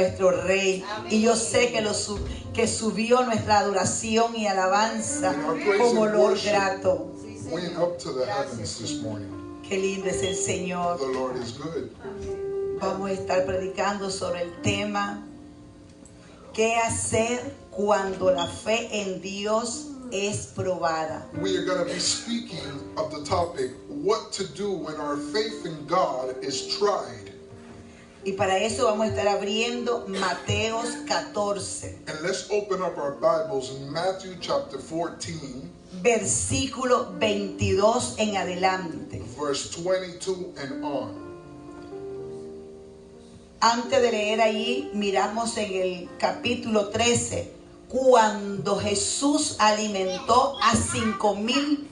nuestro Rey. Y yo sé que subió nuestra adoración y alabanza con olor grato. Went up to the heavens this morning. Qué lindo es el Señor. The Lord is good. Vamos a estar predicando sobre el tema ¿qué hacer cuando la fe en Dios es probada? We are going to be speaking of the topic, what to do when our faith in God is tried. Y para eso vamos a estar abriendo Mateos 14. And let's open up our Bibles in Matthew chapter 14, versículo 22 en adelante. verse 22 and on. Antes de leer allí, miramos en el capítulo 13, cuando Jesús alimentó a 5,000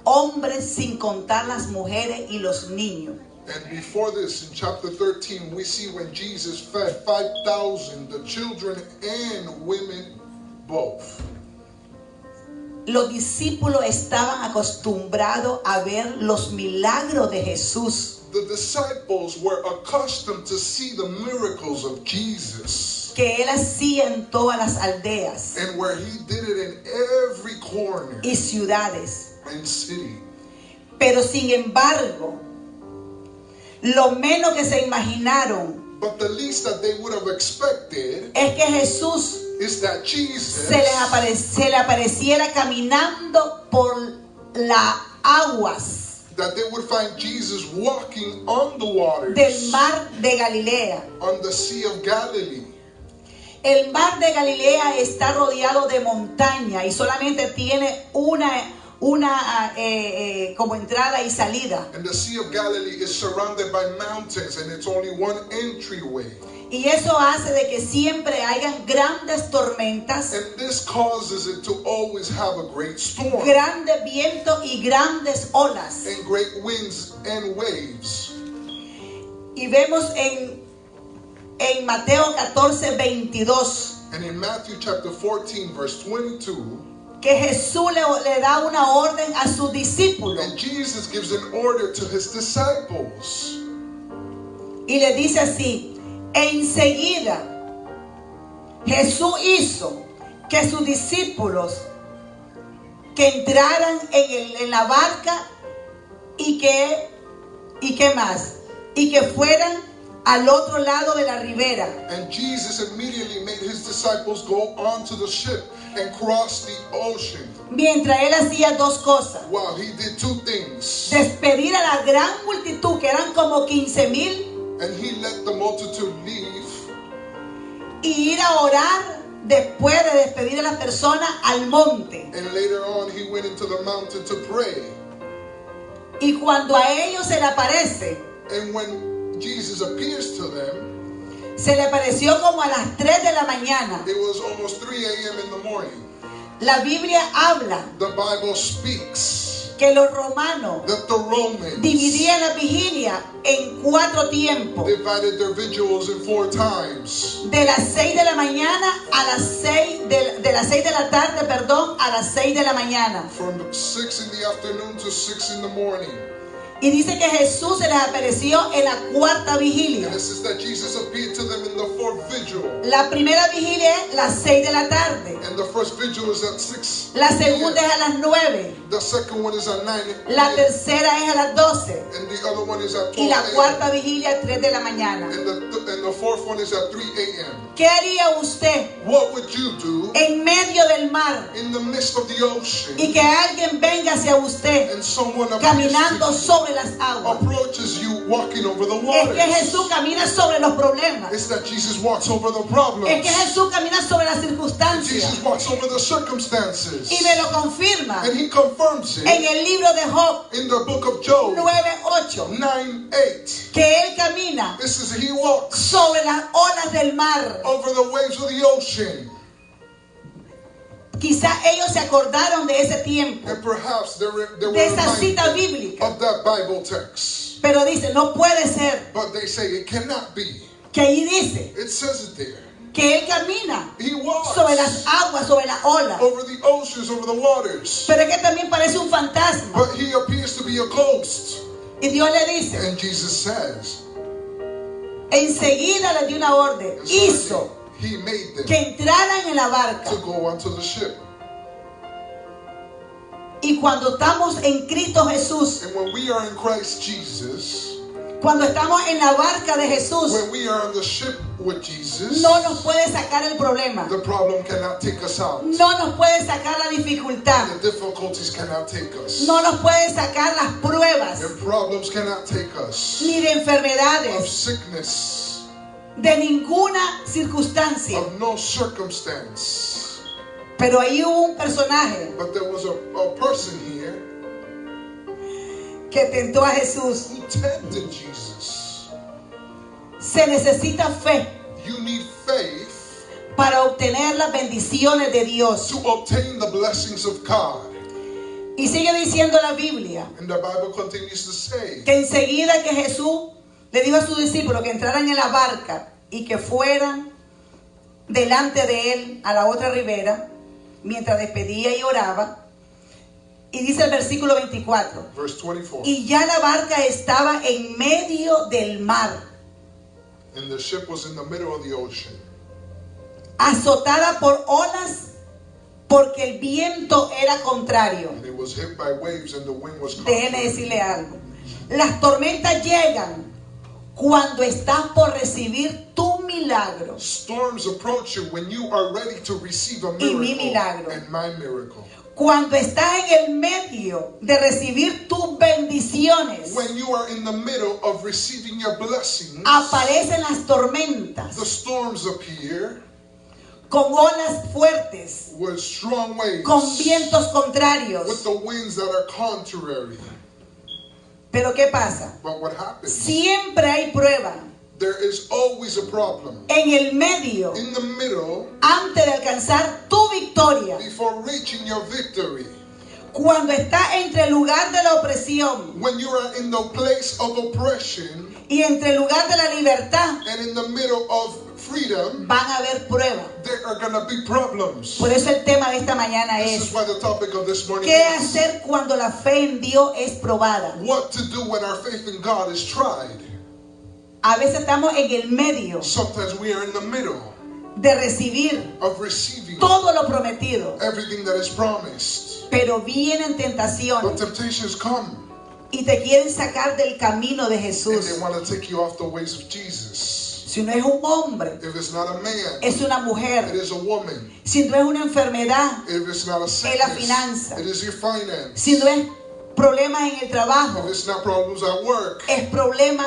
hombres sin contar las mujeres y los niños. And before this, in chapter 13, we see when Jesus fed 5,000, the children and women both. Los discípulos estaban acostumbrados a ver los milagros de Jesús, The disciples were accustomed to see the miracles of Jesus que él hacía en todas las aldeas and where he did it in every corner y ciudades. and city. Pero sin embargo, lo menos que se imaginaron But the least that they would have expected es que Jesús is that Jesus se le apareciera caminando por las aguas that they would find Jesus walking on the waters del mar de Galilea. on the Sea of Galilee. El mar de Galilea está rodeado de montaña y solamente tiene una como entrada y salida. And the Sea of Galilee is surrounded by mountains and it's only one entryway. Y eso hace de que siempre hayan grandes tormentas, And this causes it to always have a great storm grandes vientos y grandes olas. and great winds and waves. Y vemos en Mateo 14, 22 And in Matthew chapter 14 verse 22, que Jesús le da una orden a sus discípulos and Jesus gives an order to his disciples. y le dice así: enseguida Jesús hizo que sus discípulos que entraran en la barca y que más, y que fueran al otro lado de la ribera. And Jesus immediately made his disciples go onto the ship and cross the ocean. Mientras él hacía dos cosas: Wow, he did two things. despedir a la gran multitud, que eran como 15,000, And he let the multitude leave. y ir a orar después de despedir a las personas al monte. And later on he went into the mountain to pray. Y cuando a ellos se le aparece, And when Jesus appears to them, se le apareció como a las 3 de la mañana. it was almost 3 a.m. in the morning. La Biblia habla The Bible speaks que los romanos that the Romans dividían la vigilia en 4 tiempos. divided their vigils in 4 times. De las 6 de la mañana a las 6 de las 6 de la tarde, perdón, a las 6 de la mañana. From 6 in the afternoon to 6 in the morning. Y dice que Jesús se les apareció en la 4ª vigilia. And it says that Jesus appeared to them in the 4th vigil. La primera vigilia es las 6 de la tarde. And the first vigil is at 6. La segunda es a las 9. The second one is at 9. La tercera es a las 12. And the other one is at 12 Y la a.m. cuarta vigilia a 3 de la mañana. And the fourth one is at 3 a.m. ¿Qué haría usted What would you do en medio del mar in the midst of the ocean y que alguien venga hacia usted and someone caminando sobre las aguas? approaches you walking over the Es waters? que Jesús camina sobre los problemas. It's that Jesus walks over the problems. Es que Jesús camina sobre las circunstancias. Jesus walks over the circumstances. Y me lo confirma And he confirms en it el libro de Job in the book of Job 9:8, 9:8. que él camina This is he walks sobre las olas del mar. over the waves of the ocean. Quizá ellos se acordaron de ese tiempo, And perhaps they were de esa cita reminded bíblica. of that Bible text. Pero dice, no puede ser, But they say it cannot be. que ahí dice It says it there. que él camina He walks sobre las aguas, sobre las olas. over the oceans, over the waters. Pero es que también parece un fantasma. But he appears to be a ghost. Y Dios le dice, And Jesus says, enseguida les dio una orden. And so Hizo he made them que entraran en la barca. to go onto the ship. Y cuando estamos en Cristo Jesús, And when we are in Christ Jesus, cuando estamos en la barca de Jesús, when we are on the ship with Jesus, no nos puede sacar el problema. the problem cannot take us out. No nos puede sacar la dificultad. The difficulties cannot take us. No nos puede sacar las pruebas, And problems cannot take us. ni de Of enfermedades, sickness, de ninguna circunstancia. of no circumstance. Pero ahí hubo un personaje But there was a person here que tentó a Jesús. who tempted Jesus. Se necesita fe You need faith para obtener las bendiciones de Dios. to obtain the blessings of God. Y sigue diciendo la Biblia And the Bible continues to say que enseguida que Jesús le dijo a sus discípulos que entraran en la barca y que fueran delante de él a la otra ribera, mientras despedía y oraba. Y dice el versículo 24, verse 24. y ya la barca estaba en medio del mar, And the ship was in the middle of the ocean, azotada por olas, porque el viento era contrario. and it was hit by waves and the wind was Déjeme contrary. decirle algo. Las tormentas llegan cuando estás por recibir tu milagro. Storms approach you when you are ready to receive a Y mi miracle milagro. and my miracle. Cuando estás en el medio de recibir tus bendiciones, When you are in the middle of receiving your blessings, aparecen las tormentas the storms appear con olas fuertes, with strong waves, con vientos with contrarios. the winds that are contrary. Pero ¿qué pasa? But what happens? Siempre hay prueba There is always a problem. en el medio In the middle, antes de alcanzar tu victoria. before reaching your victory, Cuando estás entre el lugar de la opresión when you are in the place of oppression y entre el lugar de la libertad, and in the middle of freedom, van a haber pruebas. there are going to be problems. Por eso el tema de esta mañana This is es why the topic of this morning ¿qué is hacer cuando la fe en Dios es probada? what to do when our faith in God is tried. A veces estamos en el medio Sometimes we are in the middle de recibir of receiving todo lo prometido, everything that is promised. pero vienen But tentaciones temptations come y te quieren sacar del camino de and they Jesús. want to take you off the ways of Jesus. Si no es un hombre, If it's not a man, es una it mujer. is a woman. Si no es una enfermedad, If it's not a la sickness, finanza. it is your finance. si no es problemas en el trabajo, If it's not problems at work, es problema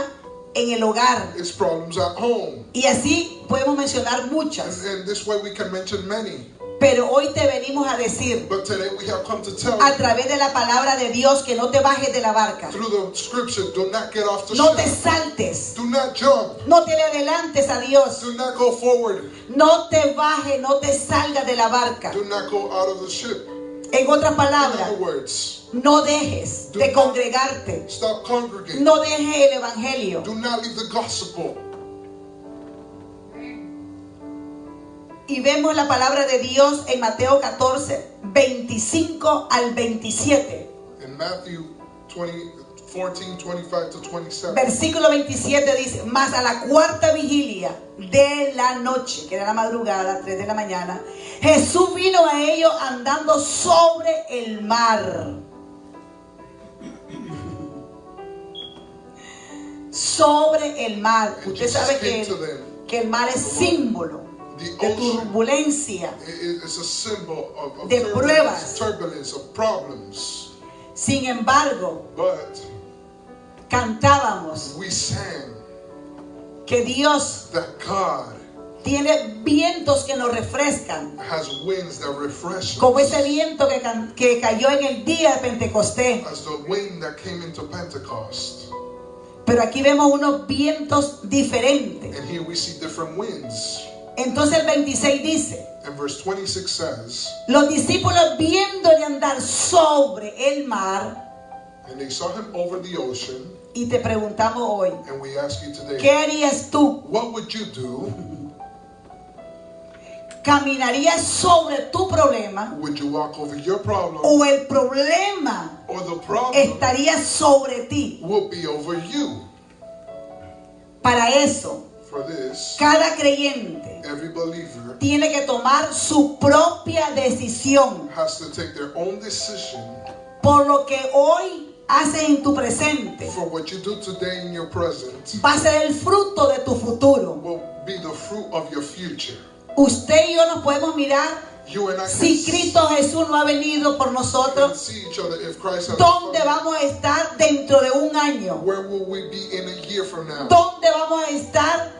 en el hogar. it's problems at home. Y así podemos mencionar muchas. And this way we can mention many. Pero hoy te venimos a decir But today we have come to tell a you través de la palabra de Dios que no te bajes de la barca. through the scripture, do not get off the No te ship. saltes. Do not jump. No te le adelantes a Dios. Do not go forward. No te bajes, no te salgas de la barca. Do not go out of the ship. En otras In palabras, other words, no dejes de congregarte. stop congregating. No dejes el evangelio. Do not leave the gospel. Y vemos la palabra de Dios en Mateo 14, 25 al 27. In Matthew 14, 25 to 27. Versículo 27 dice, mas a la cuarta vigilia de la noche, que era la madrugada, 3 de la mañana, Jesús vino a ellos andando sobre el mar. Sobre el mar. And Usted Jesus sabe came to them. que el mar es símbolo The de ocean turbulencia. is a symbol of De pruebas. turbulence, of problems. Sin embargo, But cantábamos we sang que Dios that God tiene vientos que nos refrescan, has winds that refresh como us, ese viento que cayó en el día de Pentecostés. as the wind that came into Pentecost. Pero aquí vemos unos vientos diferentes. And here we see different winds. Entonces el 26 dice, And verse 26 says, los discípulos viéndole andar sobre el mar, and they saw him over the ocean, y te preguntamos hoy, and we ask you ¿qué today, harías tú? what would you do? ¿Caminarías sobre tu problema Would you walk over your problem, o el problema or the problem estaría sobre ti? will be over you? Para eso for this, cada creyente every believer tiene que tomar su propia decisión has to take their own decision por lo que hoy haces en tu presente. for what you do today in your present Va a ser el fruto de tu futuro. will be the fruit of your future. Usted y yo nos podemos mirar You and I si Cristo Jesús no ha venido por can nosotros. see each other if Christ has ¿Dónde come. vamos a estar dentro de un año? Where will we be in a year from now? ¿Dónde vamos a estar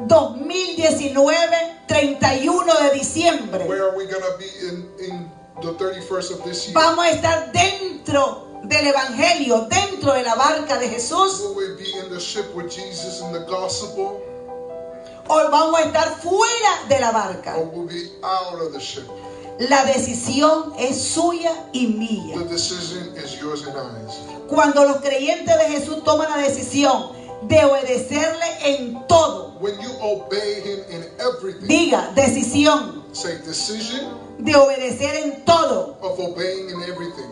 2019, 31 de diciembre? Where are we going to be in the 31st of this year? Vamos a estar dentro del Evangelio, dentro de la barca de Jesús, Will we be in the ship with Jesus in the gospel? o vamos a estar fuera de la barca. Or will we be out of the ship? La decisión es suya y The mía. decision is yours and ours. Cuando los creyentes de Jesús toman la decisión de obedecerle en todo, When you obey him in everything, diga decisión say decision de obedecer en todo, of obeying in everything,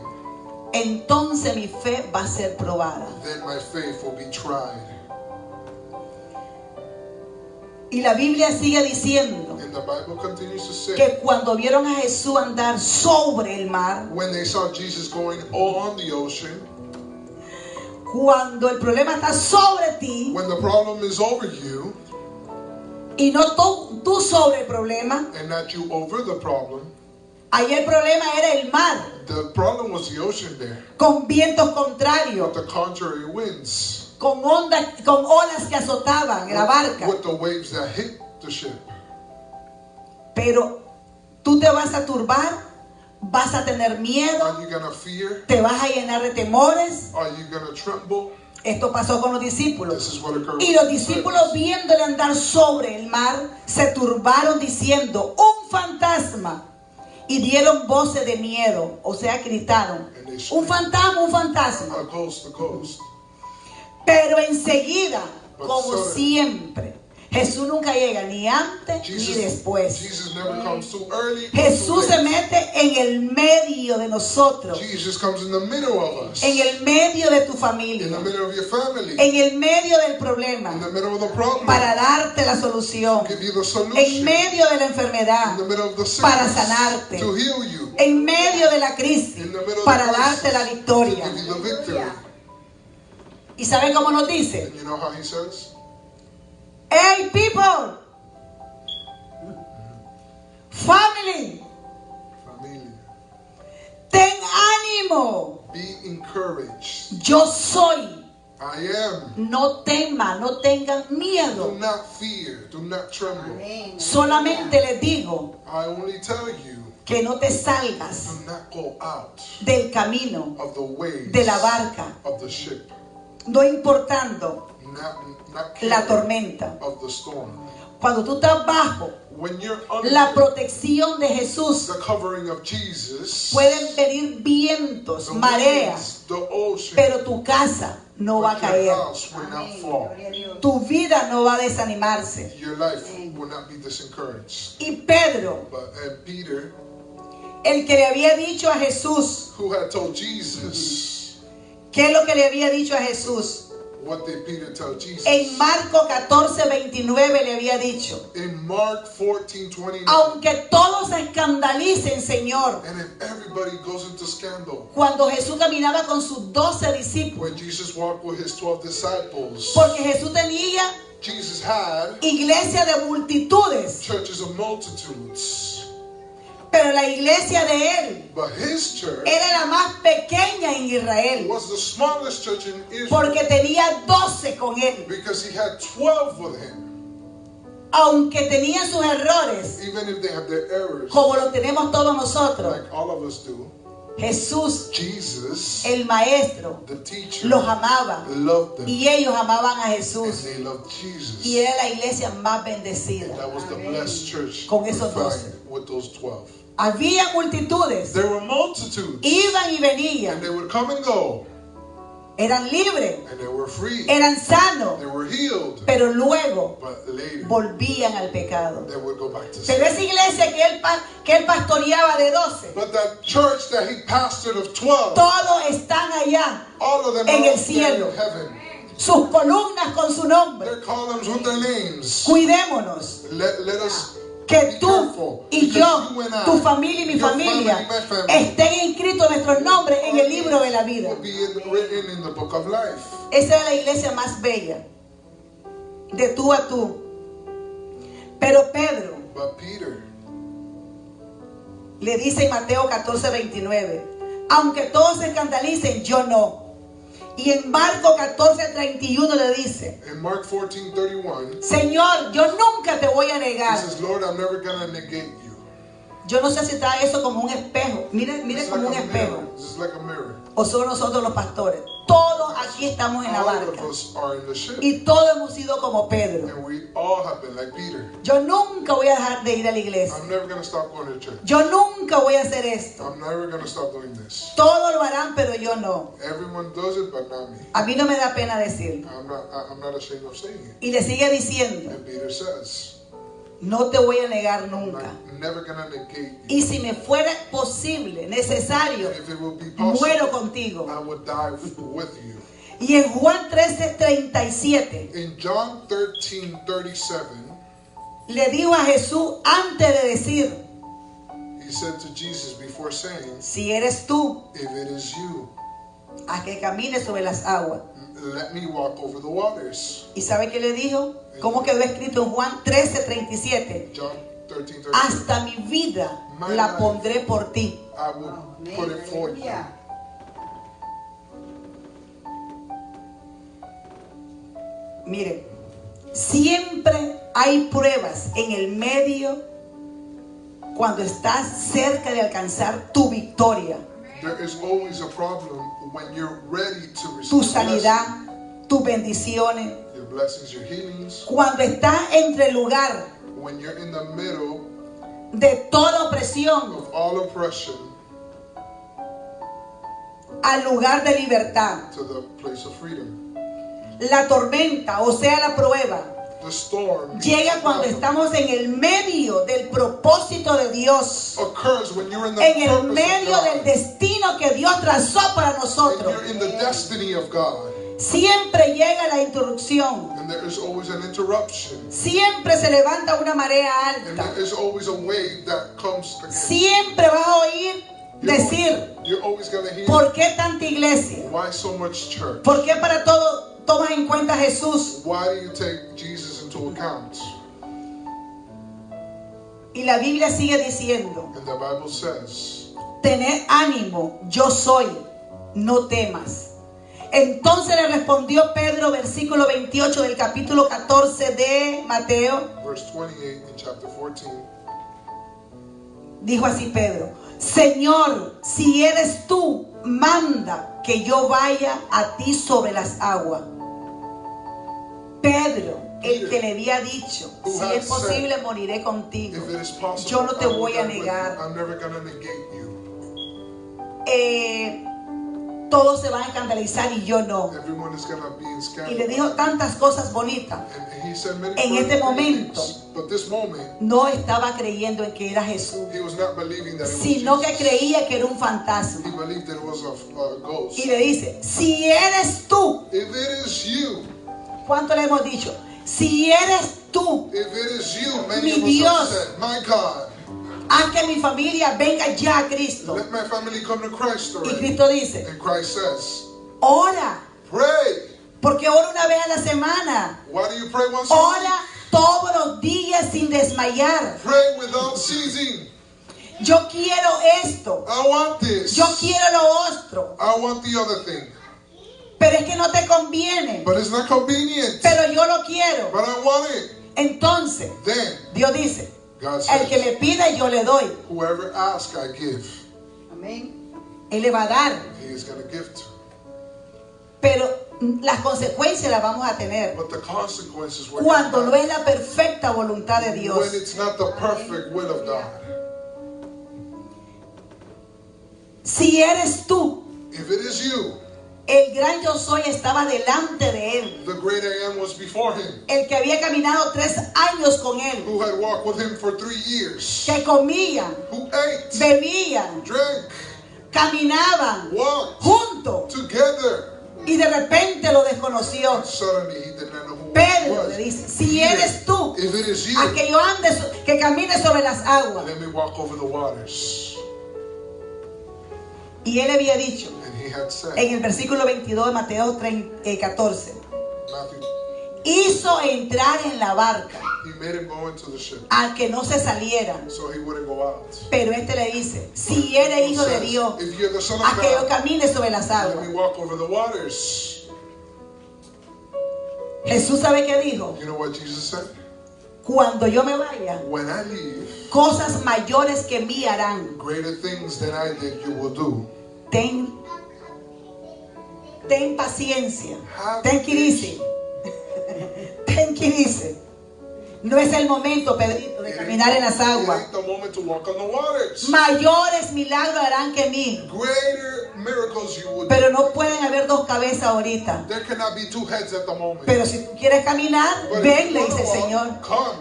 entonces mi fe va a ser probada. then my faith will be tried. Y la Biblia sigue diciendo And the Bible continues to say, que cuando vieron a Jesús andar sobre el mar, when they saw Jesus going on the ocean, cuando el problema está sobre ti when the problem is over you y no tú sobre el problema, and not you over the problem, ahí el problema era el mar, the problem was the ocean there, con vientos contrarios, with the contrary winds, con olas que azotaban la barca. with the waves that hit the ship. Pero tú te vas a turbar, vas a tener miedo, Are you going to fear? te vas a llenar de temores. Are you going to tremble? Esto pasó con los discípulos. This is what occurred Y with los the discípulos, disciples. viéndole andar sobre el mar, se turbaron diciendo, un fantasma. Y dieron voces de miedo, o sea, gritaron, un fantasma, un fantasma. A ghost. Pero enseguida, como suddenly, siempre, Jesús nunca llega ni antes ni después. Jesus never comes too early or too Jesús se late. mete en el medio de nosotros, Jesus comes in the middle of us. en el medio de tu In the familia, middle of your family. en el medio del In problema, the middle of the problem. para darte la solución, Give you the solution. en medio de la In enfermedad, the middle of the para sickness. sanarte, To heal you. en medio de la crisis, In the middle of para the crisis. darte la To victoria. give you the victory. ¿Y saben cómo nos dice? And you know how he says? Hey people, family, Familia. ten ánimo, Be encouraged. yo soy. I am. No tema, no tengan Do miedo. not fear. Do not tremble. Solamente les digo I only tell you, que no te salgas do not go out del camino of the ways de la barca, of the ship. no importando Not la caring tormenta. of the storm. Cuando tú estás bajo When you're under la protección de Jesús, the covering of Jesus, pueden venir vientos, the mareas, winds, the ocean, pero tu casa no va a but your caer. house will not fall. Tu vida no va a desanimarse. Your life will not be disencouraged. Y Pedro, And Peter, el que le había dicho a Jesús, who had told Jesus, ¿qué es lo que le había dicho a Jesús? what did Peter tell Jesus? En Marcos 14:29 le había dicho, In Mark 14:29, aunque todos se escandalicen, Señor. and if everybody goes into scandal, Cuando Jesús caminaba con sus 12 discípulos, when Jesus walked with his 12 disciples, porque Jesús tenía Jesus had iglesia de multitudes, churches of multitudes, pero la iglesia de él but his church era la más pequeña en Israel, was the smallest church in Israel porque tenía 12 con él. because he had 12 with him. Aunque tenía sus errores, Even if they have their errors, como lo tenemos todos nosotros, like all of us do, Jesús, Jesus, el maestro, the teacher, los amaba loved them, y ellos amaban a and Jesús, they loved Jesus. y era la iglesia más bendecida. That was the blessed church Con we esos find 12. with those 12. Había multitudes, There were multitudes, iban y and venían, they would come and go, eran libres, and they were free, eran sanos, they were healed, pero luego but later volvían al pecado. they would go back to Pero sin. esa iglesia que él pastoreaba de 12, But that church that he pastored of 12, todos están allá all of them en are el up there cielo. in heaven. sus columnas con su nombre. their columns with their names. Cuidémonos. Let us Que be tú careful, y because yo, you and I, tu familia y mi your familia, family, my family, estén inscritos nuestros nombres en el libro de la vida. will be written in the book of life. Esa es la iglesia más bella, de tú a tú. Pero Pedro But Peter, le dice en Mateo 14:29, aunque todos se escandalicen, yo no. Y en Marcos 14:31 le dice, in Mark 14:31, Señor, yo nunca te voy a he negar. says, Lord, I'm never going to negate you. Yo no sé si está eso como un espejo. Mire It's como un like a espejo. mirror. This is like a mirror. O somos nosotros los pastores. Todos aquí estamos en la All barca. of us are in the ship. Y todos hemos sido como Pedro. And we all have been like Peter. Yo nunca voy a dejar de ir a la iglesia. I'm never going to stop going to church. Yo nunca voy a hacer esto. I'm never going to stop doing this. Todos lo harán, pero yo no. Everyone does it, but not me. A mí no me da pena decirlo. I'm not ashamed of saying it. Y le sigue diciendo, And Peter says, no te voy a negar nunca. I'm never going to negate you. Y si me fuera posible, necesario, If it would be possible, muero contigo. I would die with you. Y en Juan 13:37 In John 13:37, le dijo a Jesús antes de decir, he said to Jesus before saying, si eres tú, if it is you, a que camines sobre las aguas. let me walk over the waters. ¿Y sabe qué le dijo? ¿Cómo quedó escrito en Juan 13:37? John 13:37. Hasta mi vida la pondré por ti. I will put it for you. Miren, siempre hay pruebas en el medio cuando estás cerca de alcanzar tu victoria, There is always a problem when you're ready to receive tu sanidad, tus bendiciones. your blessings, your healings. Cuando estás entre el lugar When you're in the middle de toda opresión of all oppression al lugar de libertad. to the place of freedom. La tormenta, o sea, la prueba, The storm llega cuando estamos en el medio del propósito de Dios, occurs when you're in the en el purpose medio of del God. destino que Dios trazó para And nosotros. you're in the destiny of God. Siempre llega la interrupción, And there is always an interruption. siempre se levanta una marea And alta, there is always a wave that comes again. siempre vas a oír decir, You're always going to hear, ¿por qué tanta iglesia? why so much church? ¿Por qué para todo tomas en cuenta a Jesús? Why do you take Jesus into account? Y la Biblia sigue diciendo, And the Bible says, tened ánimo, yo soy, no temas. Entonces le respondió Pedro, versículo 28 del capítulo 14 de Mateo. verse 28 in chapter 14, Dijo así Pedro, Señor, si eres tú, manda que yo vaya a ti sobre las aguas. Pedro, el que le había dicho, si es posible moriré contigo. if it is possible, Yo no te I will voy a die with you. negar. I'm never going to negate you. Todos se van a escandalizar y yo no. Everyone is going to be in Y le scandal. dijo tantas cosas bonitas. And he said many En este great momento, things, but this moment, No estaba creyendo en que era Jesús, he was not believing that it was sino que Jesus. creía que era un fantasma. He believed that it was a ghost. Y le dice, si eres tú, If it is you, ¿cuánto le hemos dicho? Si eres tú, if it is you, many Mi of us have Dios. said, my God, haz que mi familia venga ya a Cristo. let my family come to Christ Y already. Cristo dice, And Christ says, ora, pray. porque ora una vez a la semana. Why do you pray once a Ora week? todos los días sin desmayar. Pray without ceasing. Yo quiero esto, I want this. yo quiero lo otro, I want the other thing. pero es que no te conviene, But it's not convenient. pero yo lo quiero. But I want it. Entonces, Then Dios dice, God el que says, le pida yo le doy. whoever asks, I give. Él le va a dar, He is going to give to. pero las consecuencias las vamos a tener But the consequences were cuando no es la perfecta voluntad de when Dios. it's not the perfect will of God. Si eres tú, If it is you, el gran yo soy estaba delante de él, the great I am was before him, el que había caminado 3 años con él, who had walked with him for 3 years, que comían, who ate, bebían, drank, caminaban walked juntos. together. Y de repente lo desconoció. And suddenly he did not know who Pedro it le was. dice, si eres tú, If it is you, a que yo ande, que camine sobre las aguas. let me walk over the waters. Y él había dicho, And he had said, en el versículo 22 de Mateo 14, Matthew, hizo entrar en la barca he made him go into the ship al que no se saliera. so he wouldn't go out. Pero este le dice, si eres hijo de Dios, If you're the son of a que yo God, camine sobre las let aguas. me walk over the waters. Jesús, ¿sabe qué dijo? You know what Jesus said? Cuando yo me vaya, When I leave, cosas mayores que mí harán. greater things than I did you will do. Ten paciencia. Have Ten quirice. Ten quirice. No es el momento, Pedrito, de caminar en las It aguas. ain't the moment to walk on the waters. Mayores milagros harán que mí. Greater miracles you will do. Pero no pueden haber dos cabezas ahorita. There cannot be two heads at the moment. Pero si tú quieres caminar, But if ven, you le wanna dice el walk, Señor. come,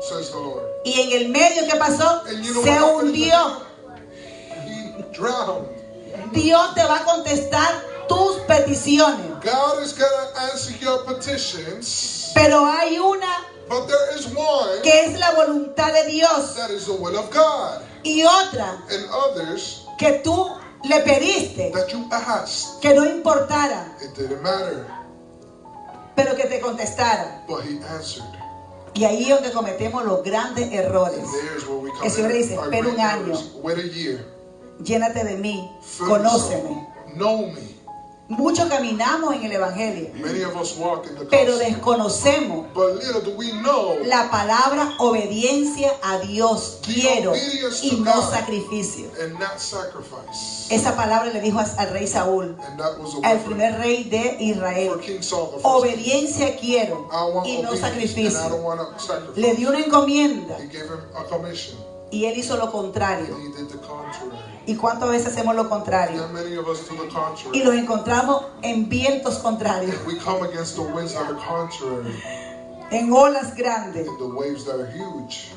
says the Lord. Y en el medio, ¿qué pasó? And you know Se what happened? hundió. He drowned. Dios te va a contestar tus peticiones. God is going to answer your petitions, Pero hay una but there is one que es la voluntad de Dios. that is the will of God, Y otra and others que tú le pediste that you asked. que no importara, It didn't matter, pero que te contestara. but He answered. Y ahí es donde cometemos los grandes errores. And there's where we come El Señor in. dice, Our espera un great año, errors. Wait a year. llénate de mí, Fill conóceme. yourself. Know me. Muchos caminamos en el Evangelio, Many of us walk in the pero gospel, desconocemos but little do we know la palabra obediencia a Dios. Quiero y no sacrificio. and not sacrifice. Esa palabra le dijo al rey Saúl, And that was a al word primer rey de for Israel. King Saul. The first Obediencia quiero I want y no obedience, and I sacrificio. don't want to sacrifice. Le dio una encomienda He gave him a commission, y él hizo lo contrario. and he did the contrary. ¿Y cuántas veces hacemos lo contrario? And many of us do the Y contrary. los encontramos en vientos contrarios, We come against the winds that are contrary, en olas grandes. and the waves that are huge.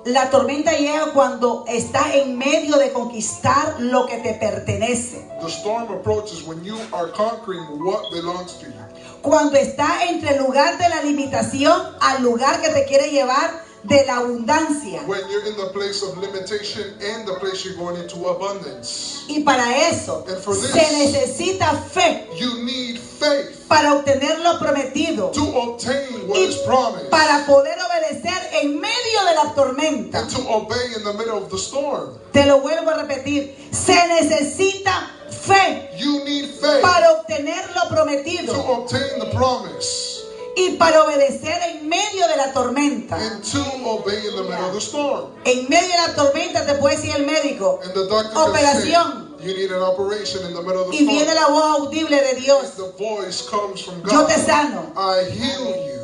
La tormenta llega cuando estás en medio de conquistar lo que te pertenece. The storm approaches when you are conquering what belongs to you. Cuando estás entre el lugar de la limitación al lugar que te quiere llevar de la abundancia. When you're in the place of limitation and the place you're going into abundance. Y para eso And for this, se necesita fe You need faith para obtener lo prometido to obtain what y is promised para poder obedecer en medio de la tormenta. and to obey in the middle of the storm. Te lo vuelvo a repetir. Se necesita fe You need faith para obtener lo to prometido obtain the promise y para obedecer en medio de la tormenta. and to obey in the middle of the storm. En medio de la tormenta te puede decir el médico, And the doctor can operación, say, you need an operation in the middle of the y viene storm. la voz audible de Dios. The voice comes from Yo God. te sano. I heal you.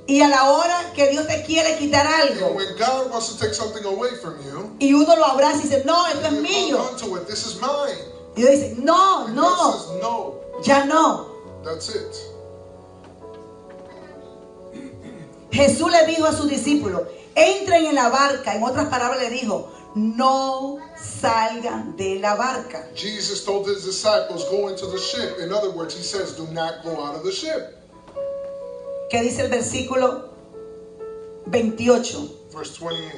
Y a la hora que Dios te quiere quitar And algo when God wants to take something away from you, y uno lo abraza y dice, no, esto es you mío. hold on to it. This is mine. Y Dios dice, no, And God no, says, no, ya no. that's it. Jesús le dijo a sus discípulos, entren en la barca. En otras palabras le dijo, no salgan de la barca. Jesus told his disciples, go into the ship. In other words, he says, do not go out of the ship. ¿Qué dice el versículo 28? Verse 28.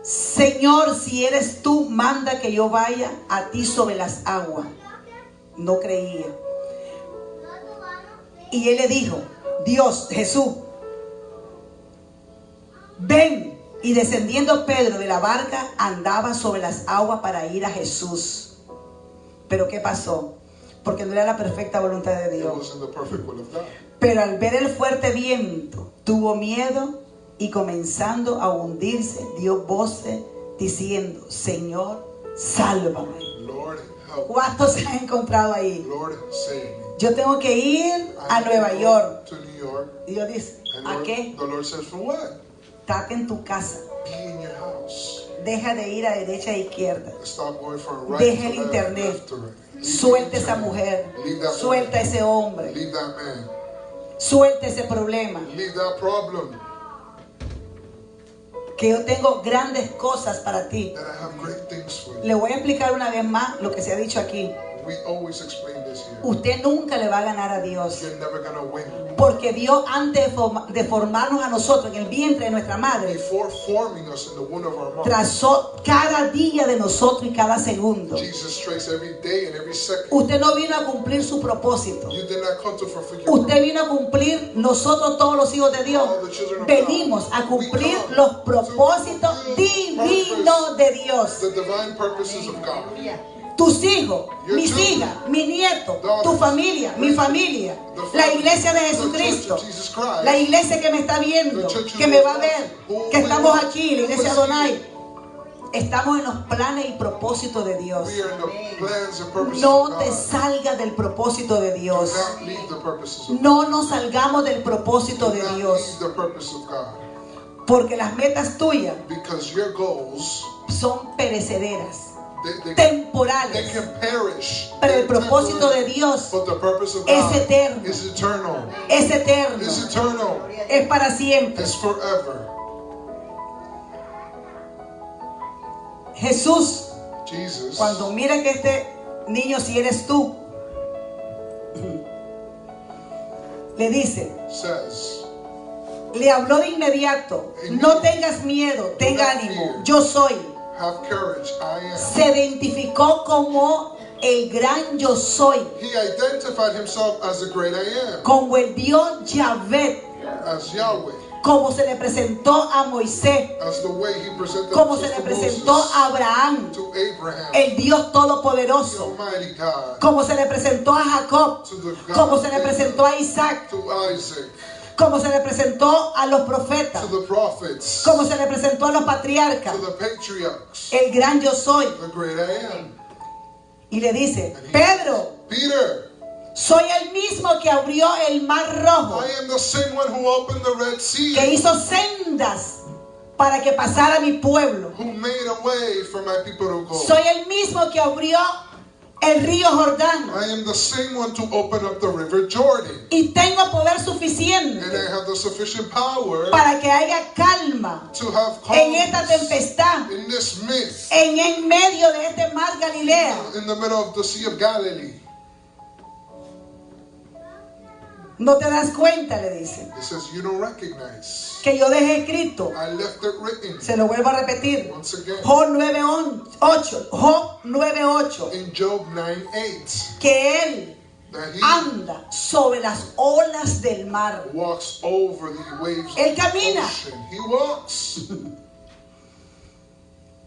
Señor, si eres tú, manda que yo vaya a ti sobre las aguas. No creía. Y él le dijo, Dios, Jesús, ven. Y descendiendo Pedro de la barca, andaba sobre las aguas para ir a Jesús. Pero ¿qué pasó? Porque no era la perfecta voluntad de It Dios. was in the perfect will of God. Pero al ver el fuerte viento, tuvo miedo y comenzando a hundirse, dio voces diciendo, Señor, sálvame. Lord, help me. ¿Cuántos se han encontrado ahí? Lord, save me. Yo tengo que ir a I Nueva go York. to New York. Y Dios dice, And ¿a Lord, qué? the Lord says, for what? Estate en tu casa. Be in your house. Deja de ir a derecha e izquierda. Stop going from right Deja el to left, internet. left to right. Leave the Suelta esa internet. mujer. Leave that Suelta woman. ese hombre. Leave that man. Suelta ese problema. Leave that problem. que yo tengo grandes cosas para ti. that I have great things for you. Le voy a explicar una vez más lo que se ha dicho aquí. We always explain this here. Usted nunca le va a ganar a Dios. You're never going to win. Porque Dios, antes de formarnos a nosotros en el vientre de nuestra madre, Before forming us in the womb of our mom, trazó cada día de nosotros y cada segundo. Jesus traced every day and every second. Usted no vino a cumplir su propósito. You did not come to fulfill your Usted vino a cumplir, nosotros todos los hijos de Dios, venimos a cumplir los propósitos divinos de Dios. the divine purposes of God. Tus hijos, mis hijas, mi nieto, tu familia, mi familia, la iglesia de Jesucristo, la iglesia que me está viendo, que me va a ver, que estamos aquí, la iglesia Adonai. Estamos en los planes y propósitos de Dios. We are in the plans and purposes No of te God. salgas del propósito de Do Dios. not leave the purposes of God. No nos salgamos del propósito Do de not Dios. leave the purpose of God. Porque las metas tuyas Because your goals, son perecederas, they temporales. can perish. Pero el They're propósito de temporary. Dios But the purpose of es God eterno. is eternal. es eterno, It's eternal. es para siempre. It's forever. Jesús, Jesus, cuando mira que este niño, si eres tú, le dice, says, le habló de inmediato: no tengas miedo, tenga ánimo, yo soy. have courage, I am. Se identificó como el gran yo soy, He identified himself as the great I am, como el Dios Yahvé, as Yahweh, como se le presentó a Moisés, as the way he presented como se himself le to presentó Moses, a Abraham, to Abraham, el Dios the todopoderoso, Almighty God, como se le presentó a Jacob, to the God como of se le Jacob, presentó a Isaac, to Isaac, como se le presentó a los profetas, to the prophets, como se le presentó a los patriarcas, to the patriarchs, el gran yo soy. the great I am. Y le dice: Pedro, Peter, soy el mismo que abrió el mar rojo, I am the same one who opened the Red que Sea, hizo sendas para que pasara mi pueblo. who made a way for my people to go. Soy el mismo que abrió el río Jordán. I am the same one to open up the river Jordan. Y tengo poder And suficiente I have the sufficient power para que haya calma to have en esta calm tempestad, in this mist, en medio de este mar Galilea. in the middle of the Sea of Galilee. No te das cuenta, le dice, It says, you don't recognize. que yo dejé escrito. I left it written. Se lo vuelvo a repetir. Once again, Job 9:8, Job 9:8, in Job 9:8, que él that he anda sobre las olas del mar. walks over the waves Él of the camina. ocean. He walks.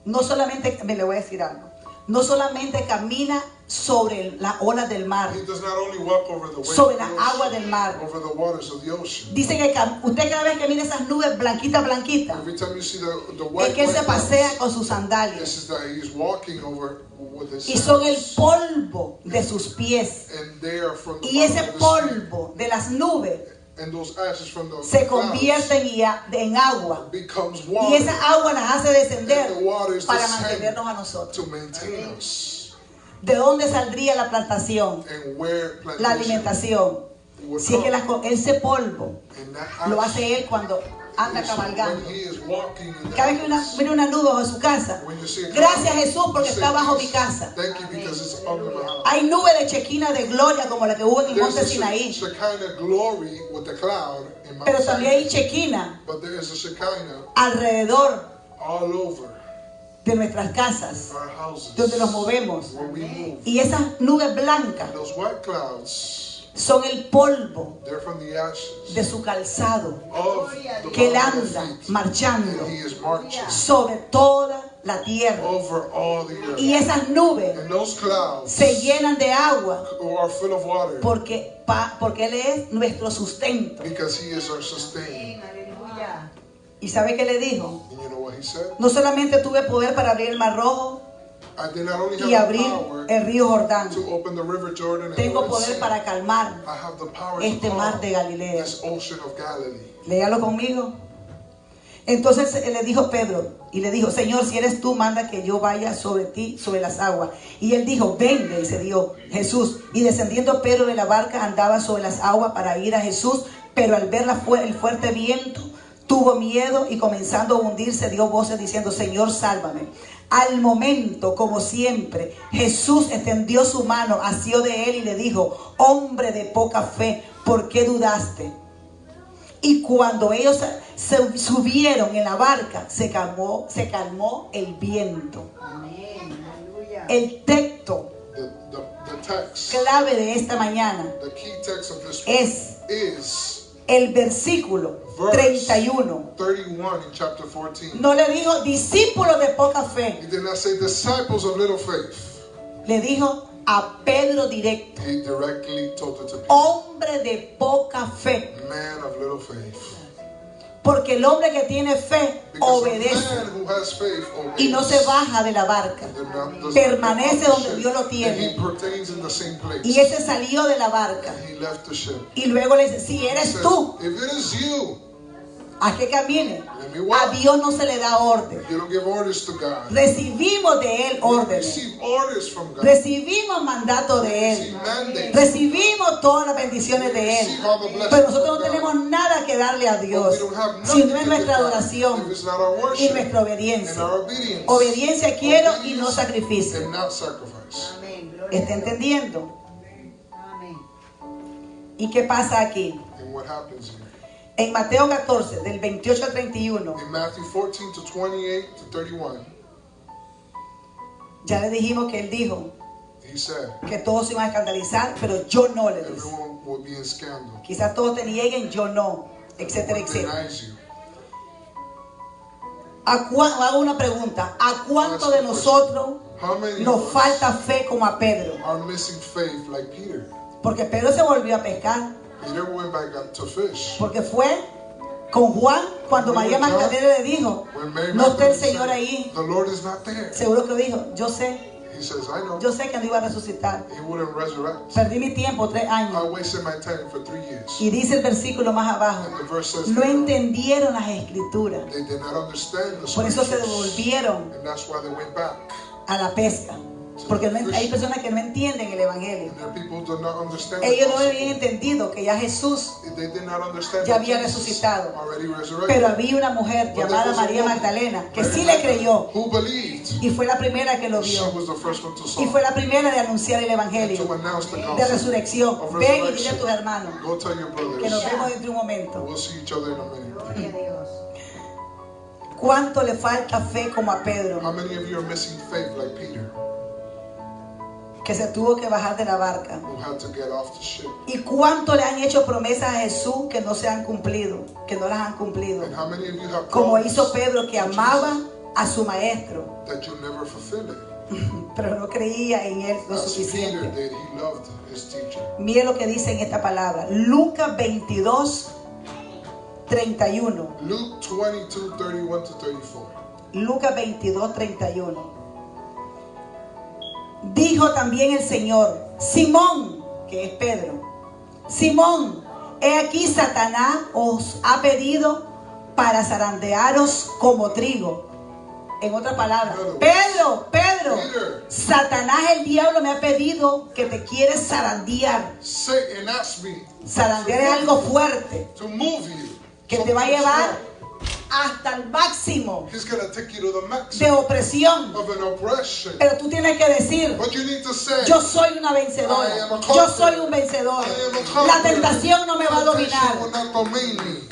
No solamente, me le voy a decir algo, no solamente camina sobre las olas del mar, He does not only walk over the waves sobre of the las ocean, aguas del mar. over the waters of the ocean. Dice que usted cada vez que mira esas nubes blanquitas, Every time you see the es white que él se clouds, pasea con sus this sandalias is that he's walking over with his y son el sandals. polvo de sus pies. And they are from the Y ese bottom of the sea. polvo de las nubes And those ashes from the se clouds convierten en agua. becomes Y water esa agua las hace descender And the waters para descend mantenernos a nosotros. to maintain us. ¿De dónde saldría la plantación, And where la plantation alimentación? would Si es que come. ese polvo And that lo ash hace él cuando anda is cabalgando. when he is walking in Cada vez that que viene una nube bajo su casa, when you see a gracias cloud, Jesús porque you say, está bajo mi "Jesus, casa. Thank you because it's under my house. Hay nube de chequina de gloria como la que hubo en el There's monte a Sinaí. Shekinah glory with the cloud in Mount Pero también hay Sinai. chequina But there is a Shekinah alrededor all over de nuestras casas, our houses donde nos movemos. where we move. Y esas nubes blancas And those white clouds, son el polvo they're from the ashes de su calzado of the que él bottom of anda the feet. marchando And he is marching sobre toda la tierra. over all the earth. Y esas nubes And those clouds se llenan de agua are full of water porque Él es nuestro sustento. because he is our sustainer. ¿Y sabe qué le dijo? And you know what he said? No solamente tuve poder para abrir el mar rojo I did not only y have abrir the power el río Jordán, to open the river Jordan and tengo the Red poder Sea. para calmar I have the power este to mar calm de Galilea. this ocean of Galilee. Léalo conmigo. Entonces le dijo Pedro y le dijo: Señor, si eres tú, manda que yo vaya sobre ti, sobre las aguas. Y él dijo: venga. Y se dio Jesús. Y descendiendo Pedro de la barca, andaba sobre las aguas para ir a Jesús. Pero al ver el fuerte viento, tuvo miedo y comenzando a hundirse dio voces diciendo: Señor, sálvame. Al momento, como siempre, Jesús extendió su mano, asió de él y le dijo: hombre de poca fe, ¿por qué dudaste? Y cuando ellos se subieron en la barca, se calmó el viento. Amén. Aleluya. El texto The text, clave de esta mañana the key text of this es is el versículo verse 31. 31 in chapter 14. No le dijo discípulos de poca fe, He did not say disciples of little faith. le dijo a Pedro directo: He directly told it to Peter. hombre de poca fe. Man of little faith. Porque el hombre que tiene fe Because obedece a man who has faith obeys. y no se baja de la barca. Permanece Permanece donde Dios lo tiene. He pertains in the same place. Y ese salió de la barca. And he left the ship. Y luego le dice: si He eres says, tú, if it is you, ¿a qué camine? let me walk. A Dios no se le da orden. You don't give orders to God. Recibimos de Él We órdenes. receive orders from God. Recibimos mandato de Él. Receive mandates. Recibimos todas las bendiciones de Él. Receive all the blessings Pero nosotros no of God. tenemos nada que darle a But Dios, we don't have nothing sino to es give nuestra God adoración if it's not our y worship nuestra and obediencia. our obedience. Obediencia quiero y no Obedience sacrificio. and not sacrifice. Amén. Gloria ¿Está a Dios. entendiendo? Amén. ¿Y qué pasa aquí? And what happens here? En Mateo 14, del 28 al 31, In Matthew 14 to 28 to 31, ya le dijimos que Él dijo he said, que todos se iban a escandalizar, pero yo no, le dice. everyone will be in scandal. Quizás todos te nieguen, yo no, etcétera, Everyone etcétera. denies you. Hago una pregunta: ¿a cuánto de nosotros How many nos of us falta fe como a Pedro? are missing faith like Peter? Porque Pedro se volvió a pescar, Peter went back up to fish. porque fue con Juan cuando María Magdalena le dijo: When Mary no está el Magdalene Señor said, ahí. the Lord is not there. Seguro que dijo: yo sé He says, I know. que no iba a resucitar. He wouldn't resurrect. Perdí mi tiempo 3 I años. wasted my time for 3 years. Y dice el versículo más abajo: And the verse says, no entendieron las escrituras, they did not understand the por eso se scriptures. devolvieron And that's why they went back. a la pesca. Porque hay personas que no entienden el evangelio. And there are people who do not understand Ellos the no gospel. habían entendido que ya Jesús They did not understand ya that había Jesus resucitado. already resurrected. Pero había una mujer llamada María Magdalena que sí le creyó Who believed. y fue la primera que lo She vio. was the first one to Y saw. fue la primera de anunciar el To evangelio announce the de gospel. resurrección. Of Ven y dile a resurrection. tus hermanos Go tell your que nos brothers. vemos dentro de un momento. We'll see each other in a minute. Gloria a Dios. ¿Cuánto le falta fe como a Pedro, How many of you are missing faith like Peter, que se tuvo que bajar de la barca? who had to get off the ship? ¿Y cuánto le han hecho promesas a Jesús que no se han cumplido, que no las han cumplido? And how many of you have Como promised hizo Pedro, que amaba a su maestro, that you never fulfill it? pero no creía en él lo As Peter suficiente. did, he loved his teacher. Mire lo que dice en esta palabra. Lucas 22, 31. Luke 22, 31 to 34. Lucas 22, 31. Dijo también el Señor: Simón, que es Pedro, Simón, he aquí Satanás os ha pedido para zarandearos como trigo. En otras palabras, Pedro, Peter. Satanás, el diablo, me ha pedido que te quieres zarandear. Satan asked me Zarandear es algo fuerte to move you. que te va a llevar hasta el máximo He's going to take you to the de maximum opresión. of an oppression. Pero tú tienes que decir: But you need to say, yo soy una vencedora, yo soy un vencedor. La tentación no me va a temptation will dominar. not domain me.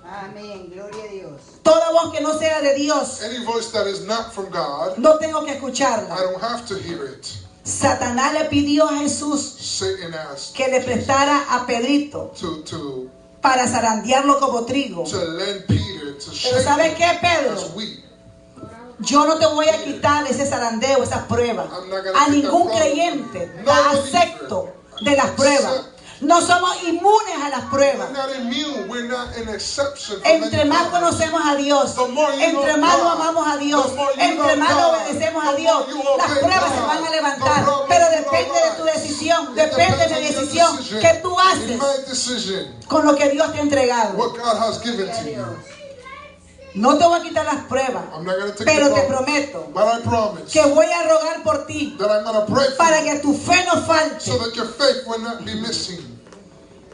Amén. Gloria a Dios. Toda voz que no sea de Dios, Any voice that is not from God, no tengo que I escucharla. don't have to hear it. Satanás le pidió a Jesús Satan asked que le prestara a Pedrito to para zarandearlo como trigo. lend Peter to Pero shake ¿sabes him qué, Pedro? as wheat. Yo no te voy a quitar ese zarandeo, esas pruebas. A ningún creyente da acepto de las pruebas. No somos inmunes a las pruebas. We're not immune. We're not an exception from Entre any más problem. conocemos a Dios, The more you entre know más lo God, amamos a Dios, the more you entre know más God, obedecemos a the Dios, more you las obey pruebas God, se van a the levantar. problems Pero will depende de tu arise. decisión, It depende de depends la on your decisión decision. que tú In haces my decision, con lo que Dios te ha entregado. what God has given to you. No te voy a quitar las pruebas, I'm not going to take pero the te problem, prometo but I promise que voy a rogar por ti that I'm going to pray for para you que tu fe no falte. so that your faith will not be missing.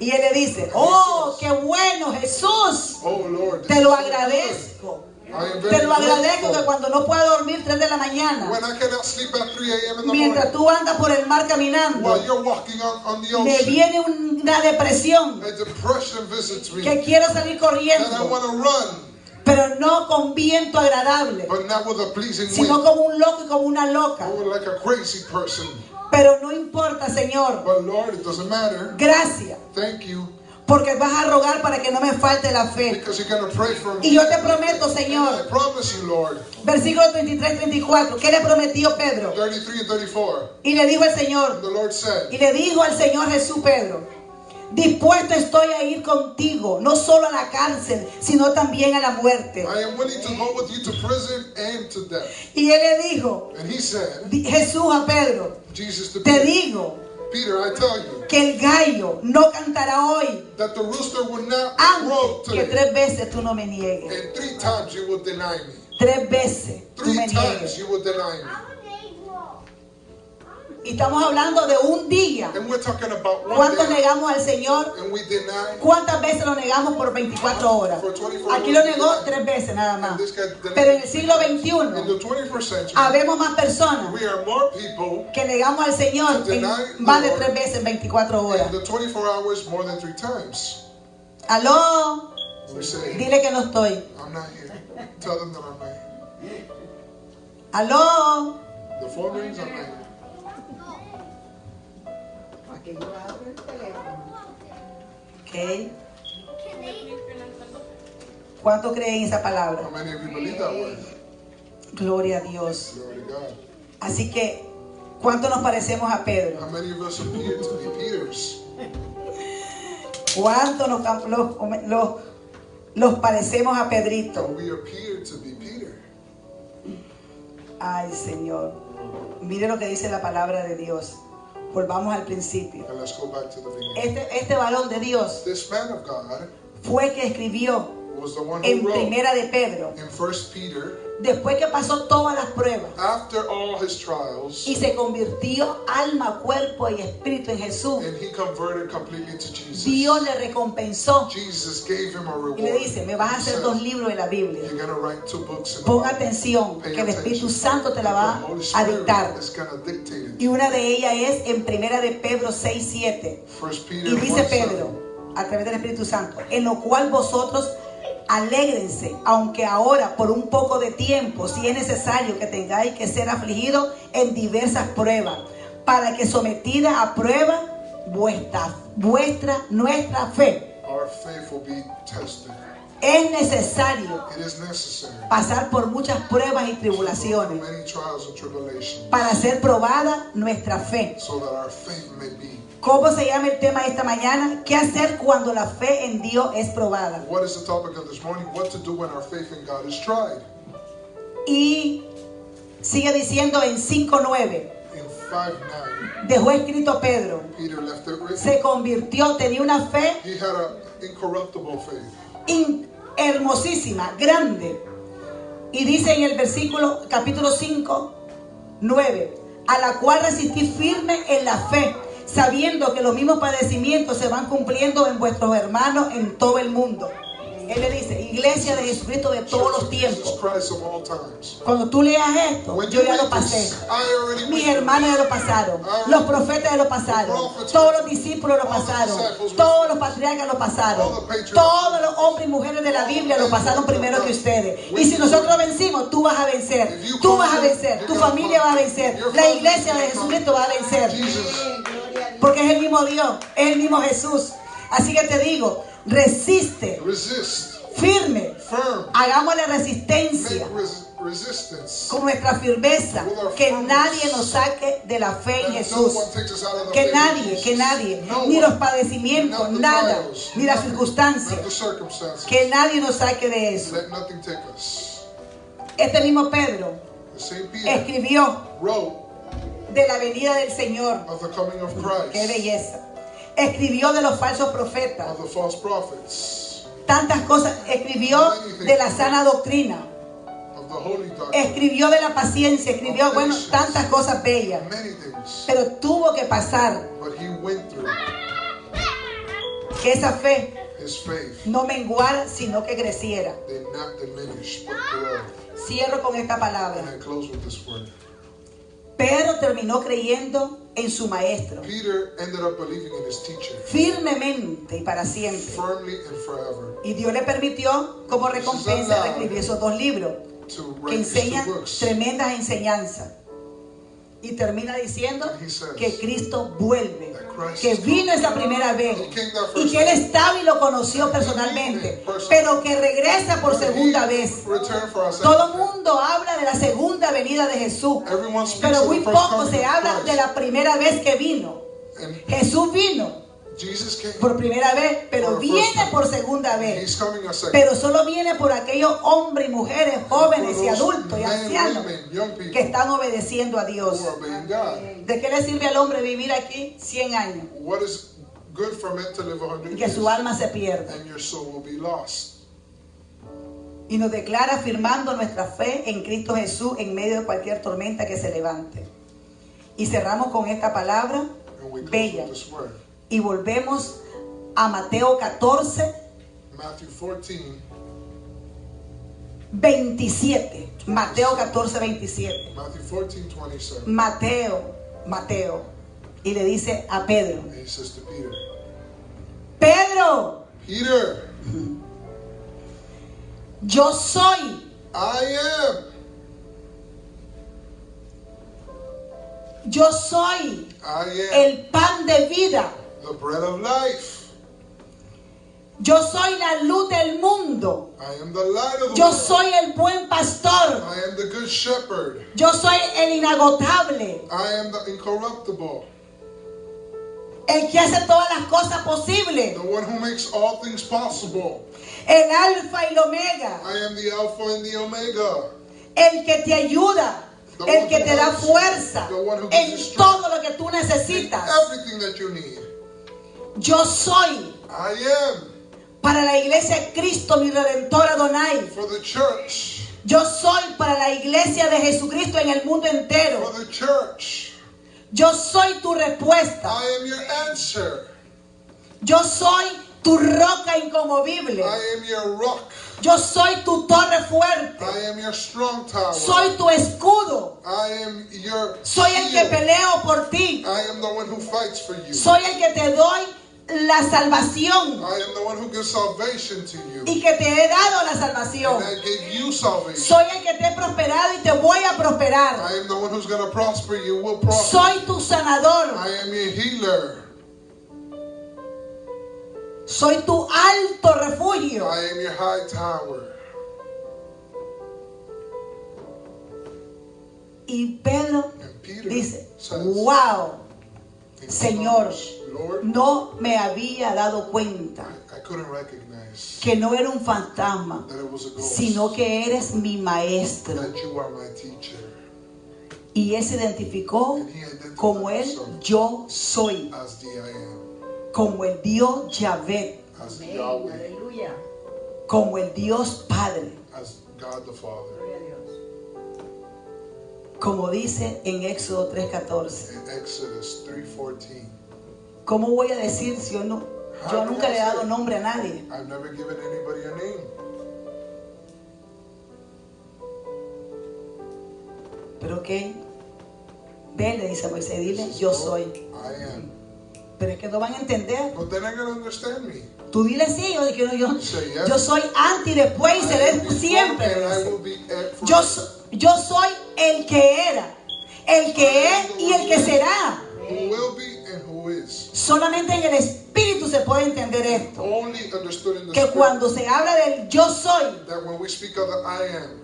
Y él le dice: oh, qué bueno, Jesús. Oh Lord, lo so agradezco. good. I am Te very lo agradezco que grateful. cuando no puedo dormir 3 de la mañana, When I cannot sleep at 3 a.m. in the mientras morning, tú andas por el mar caminando, while you're walking on the me ocean, viene una depresión a depression visits me, que quiero salir that I corriendo, want to run, pero no con viento agradable, but not with a pleasing sino wind, como un loco y como una loca. or like a crazy person. Pero no importa, Señor. But Lord, it doesn't matter. Gracias, Thank you, porque vas a rogar para que no me falte la fe. because you're going to pray for me. Y yo te prometo, And I Señor, promise you, Lord, versículo 33-34, ¿qué le prometió Pedro? 33 and 34, Y le dijo el Señor, the Lord said, y le dijo al Señor Jesús Pedro, dispuesto estoy a ir contigo, no solo a la cárcel, sino también a la muerte. I am willing to go with you to prison and to death. Y él le dijo, And he said, Jesús a Pedro, Jesus to te Peter, digo Peter, I tell you, que el gallo no cantará hoy that the rooster will not crow antes que today. 3 veces tú no me niegues. And 3 times you will deny me. 3 veces tú 3 me times niegues. you will deny me. Y estamos hablando de un día. And we're talking about one ¿Cuántos day. negamos al Señor? And we deny. ¿Cuántas veces lo negamos por 24 horas? Aquí lo negó 3 veces nada más. Pero en el siglo In XXI, the 21st century, habemos más personas we are more people que negamos al Señor en más de 3 veces en 24 horas. in the 24 hours more than 3 times. Aló, We say, dile que no estoy. I'm not here. Tell them that I'm not here. Aló, The phone rings, I'm not here. Para que yo abra el teléfono. ok. ¿Cuánto creen esa palabra? How many of you believe that word? Gloria a Dios. Glory to God. Así que, ¿cuánto nos parecemos a Pedro? How many of us appear to be Peters? ¿Cuánto los parecemos a Pedrito? And we appear to be Peter. Ay, Señor. Mire lo que dice la palabra de Dios. Volvamos al principio. And let's go back to the beginning. Este varón de Dios This man of God fue el que escribió was the one en who wrote Primera de Pedro, in 1 Peter, después que pasó todas las pruebas after all his trials, y se convirtió alma, cuerpo y espíritu en Jesús, and he converted completely to Jesus. Dios le recompensó Jesus gave him a reward. y le dice, me vas a hacer 2 libros de la Biblia. You're going to write 2 books in the Pon Bible. atención, Pay que el Espíritu attention. Santo te la va The Holy a Spirit dictar. is going to dictate it. Y una de ellas es en Primera de Pedro 6:7. 1 Peter Y dice 1:7. Pedro, a través del Espíritu Santo, en lo cual vosotros alégrense, aunque ahora por un poco de tiempo, si es necesario que tengáis que ser afligidos en diversas pruebas, para que sometida a prueba nuestra fe. Our faith will be tested. Es necesario It is necessary. pasar por muchas pruebas y For tribulaciones many trials and tribulations, para ser probada nuestra fe. so that our faith may be. ¿Cómo se llama el tema de esta mañana? ¿Qué hacer cuando la fe en Dios es probada? What is the topic of this morning? What to do when our faith in God is tried? Y sigue diciendo en 5:9, In 5:9, dejó escrito Pedro, Peter left it written. se convirtió, tenía una fe He had an incorruptible faith. hermosísima, grande. Y dice en el versículo, capítulo 5:9, a la cual resistí firme en la fe, sabiendo que los mismos padecimientos se van cumpliendo en vuestros hermanos en todo el mundo. Él le dice, iglesia de Jesucristo de todos los tiempos. Jesus Christ of all times. Cuando tú leas esto, When yo you ya lo read pasé. this, I already Mis went hermanos ya lo pasaron, los profetas ya lo pasaron, todos los discípulos lo pasaron, todos los patriarcas lo pasaron, todos los hombres y mujeres de la Biblia lo pasaron primero que ustedes. Y si nosotros vencimos, tú vas a vencer, tú vas a vencer, tu familia va a vencer, la iglesia de Jesucristo va a vencer, porque es el mismo Dios, es el mismo Jesús. Así que te digo, resiste, Resist. firme, Firm. hagámosle resistencia Make resistance. con nuestra firmeza, que nadie nos saque de la fe en Jesús, que nadie, ni los padecimientos, nada, ni las circunstancias, que nadie nos saque de eso. Let nothing take us. Este mismo Pedro The same Peter escribió wrote de la venida del Señor, of the coming of qué Christ, belleza, escribió de los falsos profetas, of the false prophets, tantas cosas, escribió de la sana doctrina, of the holy doctrine, escribió de la paciencia, escribió, bueno, tantas cosas bellas, many things. pero tuvo que pasar But he went through que esa fe his faith no menguara, sino que creciera. did not diminish, but grow. Cierro con esta And palabra. I close with this word. Pedro terminó creyendo en su maestro, Peter ended up believing in his teacher firmemente y para siempre. firmly and forever. Y Dios le permitió, como recompensa, escribir esos 2 libros To que write these enseñan 2 books. tremendas enseñanzas. Y termina diciendo And he says que Cristo vuelve, that Christ que is vino esa primera vez He came that y first que Él time. estaba y lo conoció personalmente, pero que regresa por segunda vez. Returned for a second Todo el time. mundo habla de la segunda venida de Jesús, Everyone speaks pero of muy the first poco coming se of habla Christ. de la primera vez que vino. And Jesús vino Jesus came. por primera vez, pero For the first viene time. por segunda vez. He's coming a second. Pero solo viene por aquellos hombres y mujeres, jóvenes y For those adultos y men, ancianos women, young people que están obedeciendo a Dios. who are obeying God. ¿De qué le sirve al hombre vivir aquí 100 años What is good for men to live 100 y que years su alma se pierda? and your soul will be lost? Y nos declara afirmando nuestra fe en Cristo Jesús en medio de cualquier tormenta que se levante. Y cerramos con esta palabra And we close bella with this word. y volvemos a Mateo 14, Matthew 14, 27. Mateo 14, 27. Matthew 14, 27. Mateo. Y le dice a Pedro: And he says to Peter, Pedro, Peter, yo soy I am el pan de vida. the bread of life. Yo soy la luz del mundo. I am the light of the Yo world. soy el buen pastor. I am the good shepherd. Yo soy el inagotable, I am the incorruptible, el que hace todas las cosas posibles, the one who makes all things possible. el alfa y el omega, I am the Alpha and the Omega, el que te ayuda, el que te da fuerza en todo lo que tú necesitas. everything that you need. Yo soy I am para la iglesia de Cristo, mi Redentor Adonai. for the church. Yo soy para la iglesia de Jesucristo en el mundo entero. For the church. Yo soy tu respuesta. I am your answer. Yo soy tu roca inconmovible. I am your rock. Yo soy tu torre fuerte. I am your strong tower. Soy tu escudo. I am your Soy el que shield. peleo por ti. I am the one who fights for you. Soy el que te doy la salvación I am the one who gives salvation to you. y que te he dado la And salvación. I gave you salvation. Soy el que te he prosperado y te voy a prosperar. I am the one who's going to prosper you. Will prosper. Soy tu sanador. I am your healer. Soy tu alto refugio. I am your high tower. Y Pedro And Peter dice: says, wow, he Señor, says, Lord, no me había dado cuenta I couldn't recognize que no era un fantasma, that it was a ghost, sino que eres mi maestro. that you are my teacher. Y él se identificó And he identified como el himself yo soy, as the I am, como el Dios Yahvé, as Amén. Yahweh, Aleluya. como el Dios Padre, as God the Father. Gloria a Dios. como dice en Éxodo 3:14. In Exodus 3:14, ¿Cómo voy a decir si yo nunca le he dado nombre a nadie? I've never given anybody a name. Pero qué, ve, le dice a Moisés, dile, He says, yo "No, soy. I am. Pero es que no van a entender. But they're not going to understand me. Tú dile sí, You say yes. yo soy antes y después y I am seré before siempre. and I dice. will be forever. Yo soy el que era, el que es y el que será. Who will be and who is. Solamente en el Espíritu se puede entender esto. Only understood in the Que Spirit cuando se habla del yo soy, that when we speak of the I am,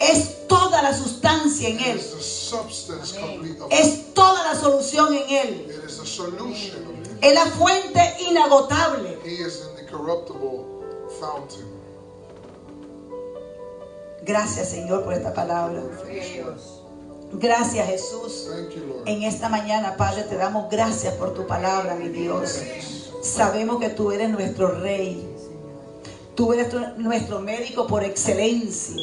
es toda la sustancia en it Él. is the substance Amen. complete of Es toda la solución en Él. it is the solution of it. Es la fuente inagotable. He is in the corruptible fountain. Gracias, Señor, por esta palabra. Gloria a Dios. Gracias, Jesús. Thank you, Lord. En esta mañana, Padre, te damos gracias por tu palabra, mi Dios. Sabemos que tú eres nuestro Rey. Tú eres nuestro médico por excelencia.